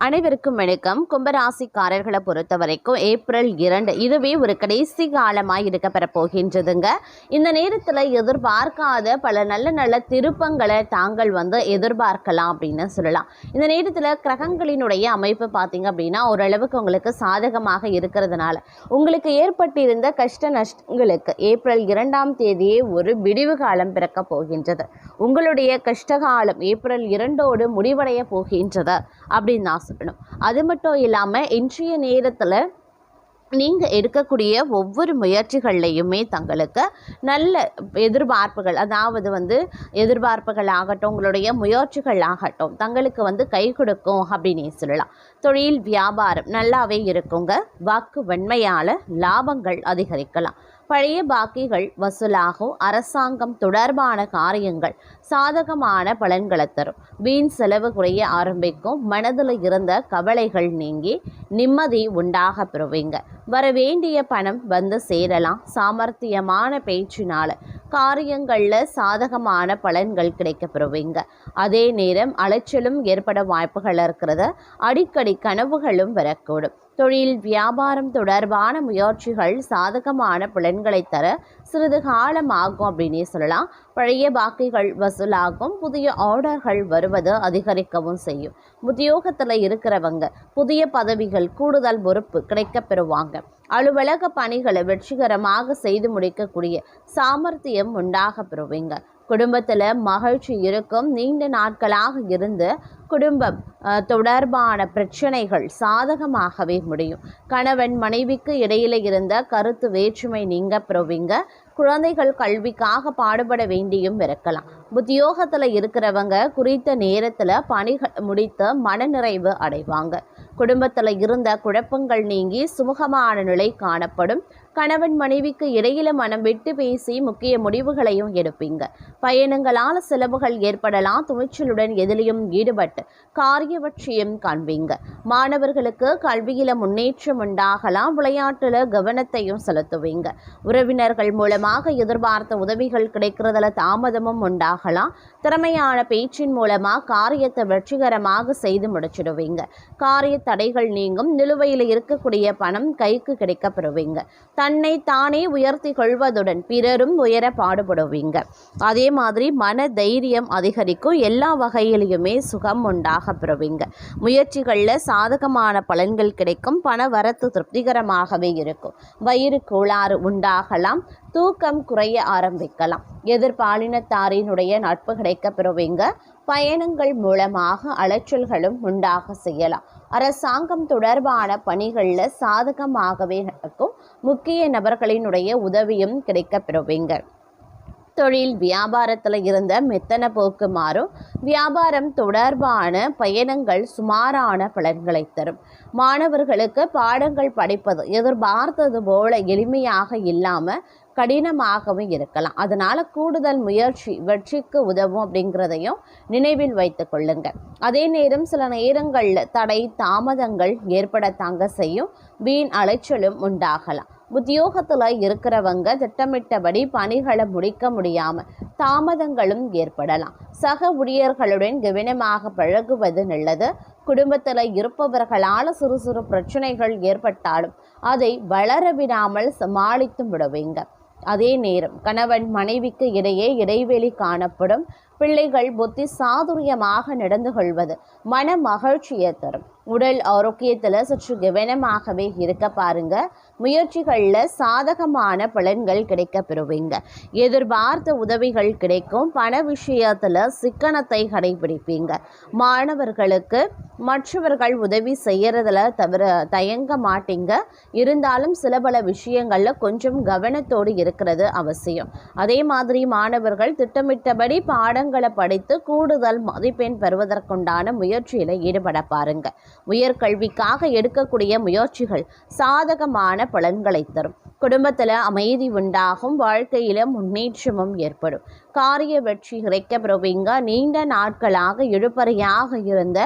அனைவருக்கும் வணக்கம். கும்பராசிக்காரர்களை பொறுத்த வரைக்கும் ஏப்ரல் 2 இதுவே ஒரு கடைசி காலமாக இருக்கப்பெற போகின்றதுங்க. இந்த நேரத்தில் எதிர்பார்க்காத பல நல்ல நல்ல திருப்பங்களை தாங்கள் எதிர்பார்க்கலாம் அப்படின்னு சொல்லலாம். இந்த நேரத்தில் கிரகங்களினுடைய அமைப்பு பார்த்தீங்க அப்படின்னா ஓரளவுக்கு உங்களுக்கு சாதகமாக இருக்கிறதுனால உங்களுக்கு ஏற்பட்டிருந்த கஷ்ட நஷ்டங்களுக்கு ஏப்ரல் 2ஆம் தேதியே ஒரு விடிவு காலம் பிறக்க போகின்றது. உங்களுடைய கஷ்டகாலம் ஏப்ரல் 2ஓடு முடிவடைய போகின்றது அப்படின்னு நான் சொல்லணும். அது மட்டும் இல்லாமல் இன்றைய நேரத்தில் நீங்கள் எடுக்கக்கூடிய ஒவ்வொரு முயற்சிகள்லையுமே தங்களுக்கு நல்ல எதிர்பார்ப்புகள், அதாவது எதிர்பார்ப்புகள் ஆகட்டும், உங்களுடைய முயற்சிகள் ஆகட்டும் தங்களுக்கு கை கொடுக்கும் அப்படின்னே சொல்லலாம். தொழில் வியாபாரம் நல்லாவே இருக்குங்க. வாக்கு வன்மையால் லாபங்கள் அதிகரிக்கலாம். பழைய பாக்கிகள் வசூலாகும். அரசாங்கம் தொடர்பான காரியங்கள் சாதகமான பலன்களை தரும். வீண் செலவு குறைய ஆரம்பிக்கும். மனதில் இருந்த கவலைகள் நீங்கி நிம்மதி உண்டாக பெறுவீங்க. வரவேண்டிய பணம் சேரலாம். சாமர்த்தியமான பேச்சினால காரியங்களில் சாதகமான பலன்கள் கிடைக்க பெறுவீங்க. அதே நேரம் அலைச்சலும் ஏற்பட வாய்ப்புகள் இருக்கிறது. அடிக்கடி கனவுகளும் வரக்கூடும். தொழில் வியாபாரம் தொடர்பான முயற்சிகள் சாதகமான பலன்களை தர சிறிது காலம் ஆகும் அப்படின்னே சொல்லலாம். பழைய பாக்கிகள் வசூலாகும். புதிய ஆர்டர்கள் வருவது அதிகரிக்கவும் செய்யும். உத்தியோகத்தில் இருக்கிறவங்க புதிய பதவிகள், கூடுதல் பொறுப்பு கிடைக்க பெறுவாங்க. அலுவலக பணிகளை வெற்றிகரமாக செய்து முடிக்கக்கூடிய சாமர்த்தியம் உண்டாக பெறுவீங்க. குடும்பத்தில் மகிழ்ச்சி இருக்கும். நீண்ட நாட்களாக இருந்து குடும்பம் தொடர்பான பிரச்சனைகள் சாதகமாகவே முடியும். கணவன் மனைவிக்கு இடையில இருந்த கருத்து வேற்றுமை நீங்க பெறுவீங்க. குழந்தைகள் கல்விக்காக பாடுபட வேண்டியும் இருக்கலாம். உத்தியோகத்தில் இருக்கிறவங்க குறித்த நேரத்தில் பணிகள் முடித்து மனநிறைவு அடைவாங்க. குடும்பத்தில் இருந்த குழப்பங்கள் நீங்கி சுமூகமான நிலை காணப்படும். கணவன் மனைவிக்கு இடையில மனம் விட்டு பேசி முக்கிய முடிவுகளையும் எடுப்பீங்க. பயணங்களால் செலவுகள் ஏற்படலாம். துணிச்சலுடன் எதிலையும் ஈடுபட்டு காரிய வெற்றியும் காண்பீங்க. மாணவர்களுக்கு கல்வியில முன்னேற்றம் உண்டாகலாம். விளையாட்டுல கவனத்தையும் செலுத்துவீங்க. உறவினர்கள் மூலமாக எதிர்பார்த்த உதவிகள் கிடைக்கிறதுல தாமதமும் உண்டாகலாம். திறமையான பேச்சின் மூலமா காரியத்தை வெற்றிகரமாக செய்து முடிச்சிடுவீங்க. காரிய தடைகள் நீங்கும். நிலுவையில் இருக்கக்கூடிய பணம் கைக்கு கிடைக்க பெறுவீங்க. தன்னை தானே உயர்த்தி கொள்வதுடன் பிறரும் உயர பாடுபடுவீங்க. அதே மாதிரி மன தைரியம் அதிகரிக்கும். எல்லா வகையிலையுமே சுகம் உண்டாக பெறுவீங்க. முயற்சிகளில் சாதகமான பலன்கள் கிடைக்கும். பண வரத்து திருப்திகரமாகவே இருக்கும். வயிறு கோளாறு உண்டாகலாம். தூக்கம் குறைய ஆரம்பிக்கலாம். எதிர்பாலினத்தாரினுடைய நட்பு கிடைக்க பெறுவீங்க. பயணங்கள் மூலமாக அலைச்சல்களும் உண்டாக செய்யலாம். அரசாங்கம் தொடர்பான பணிகளில் சாதகமாகவே நடக்கும். முக்கிய நபர்களினுடைய உதவியும் கிடைக்க பெறுவீங்க. தொழில் வியாபாரத்தில் இருந்த மெத்தன போக்கு மாறும். வியாபாரம் தொடர்பான பயணங்கள் சுமாரான பலன்களை தரும். மாணவர்களுக்கு பாடங்கள் படிப்பது எதிர்பார்த்தது போல எளிமையாக இல்லாமல் கடினமாகவும் இருக்கலாம். அதனால கூடுதல் முயற்சி வெற்றிக்கு உதவும் அப்படிங்கிறதையும் நினைவில் வைத்து கொள்ளுங்க. அதே நேரம் சில நேரங்களில் தடை தாமதங்கள் ஏற்படத்தாங்க செய்யும். வீண் அலைச்சலும் உண்டாகலாம். உத்தியோகத்தில் இருக்கிறவங்க திட்டமிட்டபடி பணிகளை முடிக்க முடியாமல் தாமதங்களும் ஏற்படலாம். சக ஊழியர்களுடன் கவனமாக பழகுவது நல்லது. குடும்பத்தில் இருப்பவர்களால் சிறு சிறு பிரச்சனைகள் ஏற்பட்டாலும் அதை வளர விடாமல் சமாளித்து விடுவீங்க. அதே நேரம் கணவன் மனைவிக்கு இடையே இடைவெளி காணப்படும். பிள்ளைகள் புத்தி சாதுரியமாக நடந்து கொள்வது மன மகிழ்ச்சியை தரும். உடல் ஆரோக்கியத்தில் சற்று கவனமாகவே இருக்க பாருங்க. முயற்சிகளில் சாதகமான பலன்கள் கிடைக்க பெறுவீங்க. எதிர்பார்த்த உதவிகள் கிடைக்கும். பண விஷயத்தில் சிக்கனத்தை கடைபிடிப்பீங்க. மாணவர்களுக்கு மற்றவர்கள் உதவி செய்யறதுல தயங்க மாட்டீங்க. இருந்தாலும் சில பல விஷயங்கள்ல கொஞ்சம் கவனத்தோடு இருக்கிறது அவசியம். அதே மாதிரி மாணவர்கள் திட்டமிட்டபடி பாடங்களை படித்து கூடுதல் மதிப்பெண் பெறுவதற்குண்டான முயற்சியில ஈடுபட பாருங்க. உயர்கல்விக்காக எடுக்கக்கூடிய முயற்சிகள் சாதகமான பலன்களை தரும். குடும்பத்தில் அமைதி உண்டாகும். வாழ்க்கையில முன்னேற்றமும் ஏற்படும். காரிய வெற்றி கிடைக்க பெறுவீங்க. நீண்ட நாட்களாக இழுபறியாக இருந்த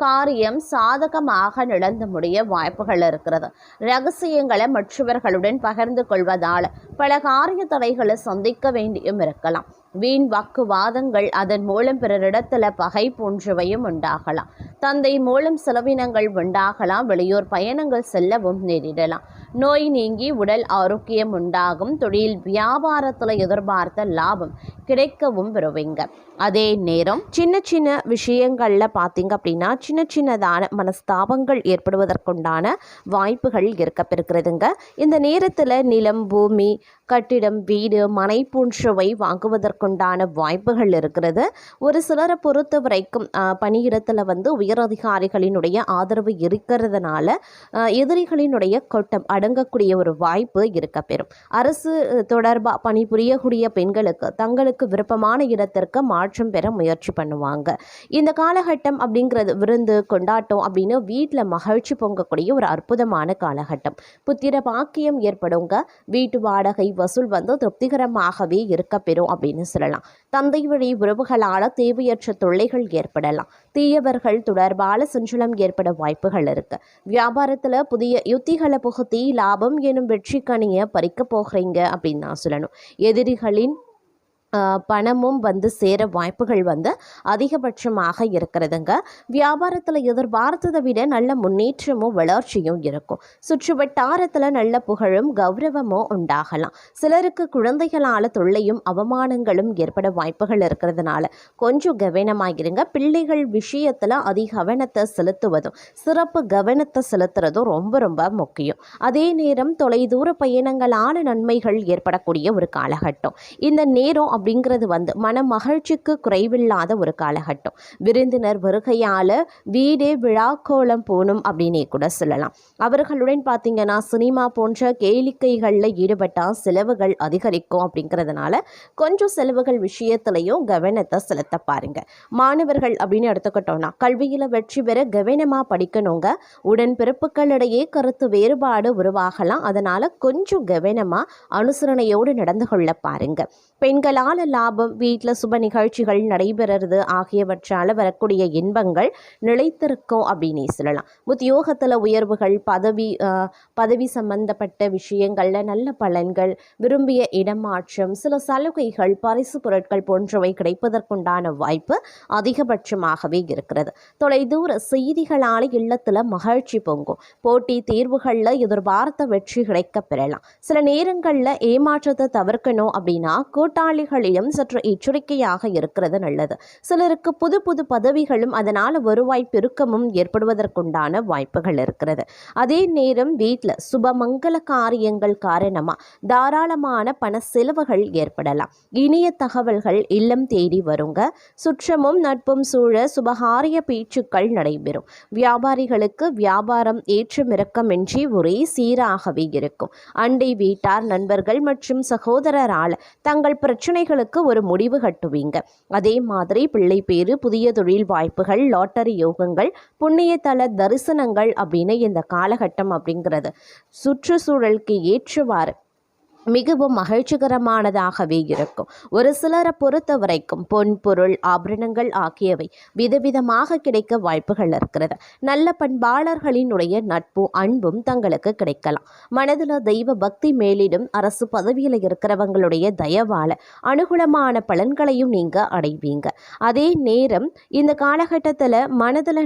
காரியம் சாதகமாக நடந்து முடிய வாய்ப்புகள் இருக்கிறது. ரகசியங்களை மற்றவர்களுடன் பகிர்ந்து கொள்வதால் பல காரிய தடைகளை சந்திக்க வேண்டியும் இருக்கலாம். வீண் வாக்குவாதங்கள், அதன் மூலம் பிறரிடத்துல பகை போன்றவையும் உண்டாகலாம். தந்தை மூலம் செலவினங்கள் உண்டாகலாம். வெளியூர் பயணங்கள் செல்லவும் நேரிடலாம். நோய் நீங்கி உடல் ஆரோக்கியம் உண்டாகும். தொழில் வியாபாரத்தில் எதிர்பார்த்த லாபம் கிடைக்கவும் பெறுவீங்க. அதே நேரம் சின்ன சின்ன விஷயங்களில் பார்த்தீங்க அப்படின்னா சின்ன சின்னதான மனஸ்தாபங்கள் ஏற்படுவதற்குண்டான வாய்ப்புகள் இருக்கப்பெறுகிறதுங்க. இந்த நேரத்தில் நிலம், பூமி, கட்டிடம், வீடு, மனை போன்றவை வாங்குவதற்குண்டான வாய்ப்புகள் இருக்கிறது. ஒரு சிலரை பொறுத்த வரைக்கும் பணியிடத்தில் உயரதிகாரிகளினுடைய ஆதரவு இருக்கிறதுனால எதிரிகளினுடைய கொட்டம் அடங்கக்கூடிய ஒரு வாய்ப்பு இருக்கப்பெறும். அரசு தொடர்பாக பணிபுரியக்கூடிய பெண்களுக்கு தங்களுக்கு விருப்பமான இடத்திற்கு மாற்றம் பெற முயற்சி பண்ணுவாங்க. இந்த காலகட்டம் அப்படிங்கிறது விருந்து கொண்டாட்டம் அப்படின்னு வீட்டில் மகிழ்ச்சி பொங்கக்கூடிய ஒரு அற்புதமான காலகட்டம். புத்திர பாக்கியம் ஏற்படுங்க. வீட்டு வாடகை வசூல் திருப்திகரமாகவே இருக்கப்பெறும் அப்படின்னு சொல்லலாம். தந்தை வழி உறவுகளால் தேவையற்ற தொல்லைகள் ஏற்படலாம். தீயவர்கள் தொடர்பான சஞ்சலம் ஏற்பட வாய்ப்புகள் இருக்கு. வியாபாரத்தில் புதிய யுத்திகளை புகுத்தி லாபம் எனும் வெற்றி கனியை பறிக்க போகிறீங்க அப்படின்னு நான் சொல்லணும். எதிரிகளின் பணமும் சேர வாய்ப்புகள் அதிகபட்சமாக இருக்கிறதுங்க. வியாபாரத்தில் எதிர்பார்த்ததை விட நல்ல முன்னேற்றமும் வளர்ச்சியும் இருக்கும். சுற்று வட்டாரத்தில் நல்ல புகழும் கௌரவமும் உண்டாகலாம். சிலருக்கு குழந்தைகளால் தொல்லையும் அவமானங்களும் ஏற்பட வாய்ப்புகள் இருக்கிறதுனால கொஞ்சம் கவனமாகிருங்க. பிள்ளைகள் விஷயத்தில் அதிக கவனத்தை செலுத்துவதும் சிறப்பு கவனத்தை செலுத்துறதும் ரொம்ப ரொம்ப முக்கியம். அதே நேரம் தொலைதூர பயணங்களான நன்மைகள் ஏற்படக்கூடிய ஒரு காலகட்டம். இந்த நேரம் அப்படிங்கிறது மன மகிழ்ச்சிக்கு குறைவில்லாத ஒரு காலகட்டம். விருந்தினர் வருகையால் வீடே விழாக்கோலம் போகணும் அப்படின்னே கூட சொல்லலாம். அவர்களுடன் பார்த்தீங்கன்னா சினிமா போன்ற கேளிக்கைகளில் ஈடுபட்டால் செலவுகள் அதிகரிக்கும். அப்படிங்கிறதுனால கொஞ்சம் செலவுகள் விஷயத்திலையும் கவனத்தை செலுத்த பாருங்க. மாணவர்கள் அப்படின்னு எடுத்துக்கிட்டோம்னா கல்வியில் வெற்றி பெற கவனமாக படிக்கணுங்க. உடன்பிறப்புகளிடையே கருத்து வேறுபாடு உருவாகலாம். அதனால கொஞ்சம் கவனமாக அனுசரணையோடு நடந்து கொள்ள பாருங்க. பெண்களால் லாபம், வீட்டில் சுப நிகழ்ச்சிகள் நடைபெறுறது ஆகியவற்றால் வரக்கூடிய இன்பங்கள் நிலைத்திருக்கும் அப்படின்னே சொல்லலாம். உத்தியோகத்தில் உயர்வுகள், பதவி சம்பந்தப்பட்ட விஷயங்களில் நல்ல பலன்கள், விரும்பிய இடமாற்றம், சில சலுகைகள், பரிசு பொருட்கள் போன்றவை கிடைப்பதற்குண்டான வாய்ப்பு அதிகபட்சமாகவே இருக்கிறது. தொலைதூர செய்திகளால் இல்லத்தில் மகிழ்ச்சி பொங்கும். போட்டி தேர்வுகளில் எதிர்பார்த்த வெற்றி கிடைக்க பெறலாம். சில நேரங்களில் ஏமாற்றத்தை தவிர்க்கணும் அப்படின்னா கூட்டாளிகளிடம் சற்று எச்சரிக்கையாக இருக்கிறது நல்லது. சிலருக்கு புது புது பதவிகளும் அதனால் வருவாய் பெருக்கமும் ஏற்படுவதற்குண்டான வாய்ப்புகள் இருக்கிறது. அதே நேரம் வீட்டில் சுபமங்கல காரியங்கள் காரணமாக தாராளமான பண செலவுகள் ஏற்படலாம். இனிய தகவல்கள் இல்லம் தேடி வருங்க. சுற்றமும் நட்பும் சூழ சுபகாரிய பேச்சுக்கள் நடைபெறும். வியாபாரிகளுக்கு வியாபாரம் ஏற்றமிறக்கமின்றி ஒரே சீராகவே இருக்கும். அண்டை வீட்டார், நண்பர்கள் மற்றும் சகோதரரால் தங்கள் பிரச்சனைகளுக்கு ஒரு முடிவு கட்டுவீங்க. அதே மாதிரி பிள்ளை பேரு, புதிய தொழில் வாய்ப்புகள், லாட்டரி யோகங்கள், புண்ணிய தல தரிசனங்கள் அப்படின்னு இந்த காலகட்டம் அப்படிங்கிறது சுற்றுச்சூழலுக்கு ஏற்றவாறு மிகவும் மகிழ்ச்சிகரமானதாகவே இருக்கும். ஒரு சிலரை பொறுத்த வரைக்கும் பொன், பொருள், ஆபரணங்கள் ஆகியவை விதவிதமாக கிடைக்க வாய்ப்புகள் இருக்கிறது. நல்ல பண்பாளர்களினுடைய நட்பு, அன்பும் தங்களுக்கு கிடைக்கலாம். மனதில் தெய்வ பக்தி மேலிடும். அரசு பதவியில் இருக்கிறவங்களுடைய தயவால அனுகூலமான பலன்களையும் நீங்க அடைவீங்க. அதே நேரம் இந்த காலகட்டத்தில் மனதில்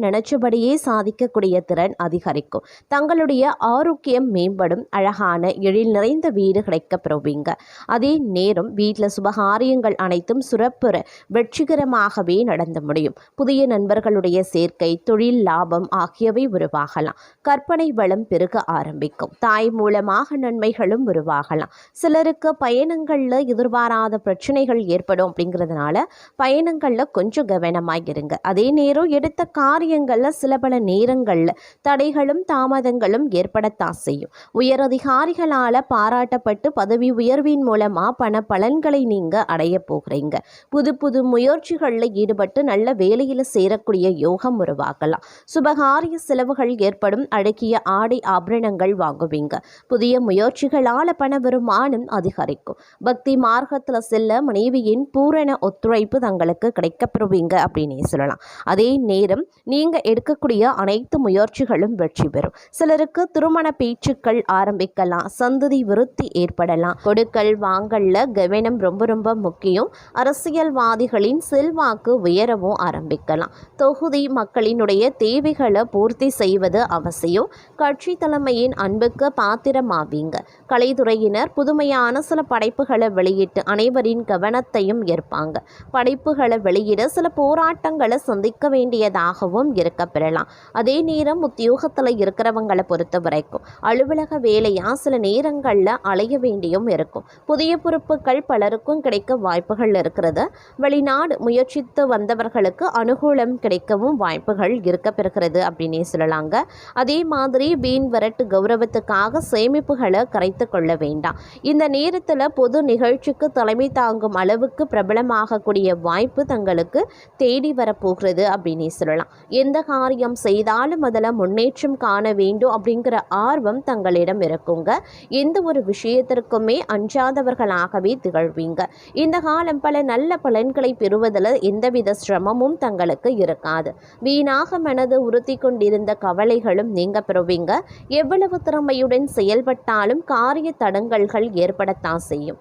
நினைச்சபடியே சாதிக்கக்கூடிய திறன் அதிகரிக்கும். தங்களுடைய ஆரோக்கியம் மேம்படும். அழகான எழில் நிறைந்த வீடு கிடைக்க பெறுவீங்க. அதே நேரம் வீட்டில் சுபகாரியங்கள் அனைத்தும் சிறப்புற வெற்றிகரமாகவே நடந்து முடியும். புதிய நண்பர்களுடைய சேர்க்கை, தொழில் லாபம் ஆகியவை உருவாகலாம். கற்பனை வளம் பெருக ஆரம்பிக்கும். தாய் மூலமாக நன்மைகளும் உருவாகலாம். சிலருக்கு பயணங்களில் எதிர்பாராத பிரச்சனைகள் ஏற்படும். அப்படிங்கிறதுனால பயணங்களில் கொஞ்சம் கவனமாக இருங்க. அதே நேரம் எடுத்த காரியங்களில் சில பல நேரங்களில் தடைகளும் தாமதங்களும் ஏற்படத்தான் செய்யும். உயரதிகாரிகளால் பாராட்டப்பட்டு பதவி உயர்வின் மூலமாக பண பலன்களை நீங்கள் அடைய போகிறீங்க. புது புது முயற்சிகளில் ஈடுபட்டு நல்ல வேலையில் சேரக்கூடிய யோகம் உருவாகலாம். சுபகாரிய செலவுகள் ஏற்படும். அழகிய ஆடை ஆபரணங்கள் வாங்குவீங்க. புதிய முயற்சிகளால் பண வருமானம் அதிகரிக்கும். பக்தி மார்க்கத்தில் செல்ல மனைவியின் பூரண ஒத்துழைப்பு தங்களுக்கு கிடைக்கப்பெறுவீங்க அப்படின்னே சொல்லலாம். அதே நேரம் நீங்கள் எடுக்கக்கூடிய அனைத்து முயற்சிகளும் வெற்றி பெறும். சிலருக்கு திருமண பேச்சுக்கள் ஆரம்பிக்கலாம். சந்ததி விருத்தி ஏற்படலாம். கொடுக்கல் வாங்கல்ல கவனம் ரொம்ப முக்கியம். அரசியல்வாதிகளின் செல்வாக்கு உயரவும் ஆரம்பிக்கலாம். தொகுதி மக்களினுடைய தேவைகளை பூர்த்தி செய்வது அவசியம். கட்சி தலைமையின் அன்புக்கு பாத்திரமாவீங்க. கலைத்துறையினர் புதுமையான சில படைப்புகளை வெளியிட்டு அனைவரின் கவனத்தையும் ஈர்ப்பாங்க. படைப்புகளை வெளியிட சில போராட்டங்களை சந்திக்க வேண்டியதாகவும் இருக்க பெறலாம். அதே நேரம் உத்தியோகத்தில் இருக்கிறவங்களை பொறுத்த வரைக்கும் அலுவலக வேலையா சில நேரங்களில் அலைய வேண்டியும் இருக்கும். புதிய பொறுப்புகள் பலருக்கும் கிடைக்க வாய்ப்புகள் இருக்கிறது. வெளிநாடு முயற்சித்து வந்தவர்களுக்கு அனுகூலம் கிடைக்கவும் வாய்ப்புகள் இருக்க பெறுகிறது அப்படின்னே சொல்லலாங்க. அதே மாதிரி வீண் வரட்டு கௌரவத்துக்காக சேமிப்புகளை கரைத்து கொள்ள வேண்டாம். இந்த நேரத்தில் பொது நிகழ்ச்சிக்கு தலைமை தாங்கும் அளவுக்கு பிரபலமாகக்கூடிய வாய்ப்பு தங்களுக்கு தேடி வரப்போகிறது அப்படின்னே சொல்லலாம். எந்த காரியம் செய்தாலும் அதில் முன்னேற்றம் காண வேண்டும் அப்படிங்கிற ஆர்வம் தங்களிடம் இருக்குங்க. எந்த ஒரு விஷயத்திற்குமே அஞ்சாதவர்களாகவே திகழ்வீங்க. இந்த காலம் பல நல்ல பலன்களை பெறுவதில் எந்தவித சிரமமும் தங்களுக்கு இருக்காது. வீணாக மனது உறுத்தி கொண்டிருந்த கவலைகளும் நீங்க பெறுவீங்க. எவ்வளவு திறமையுடன் செயல்பட்டாலும் காரிய தடங்கல்கள் ஏற்படத்தான் செய்யும்.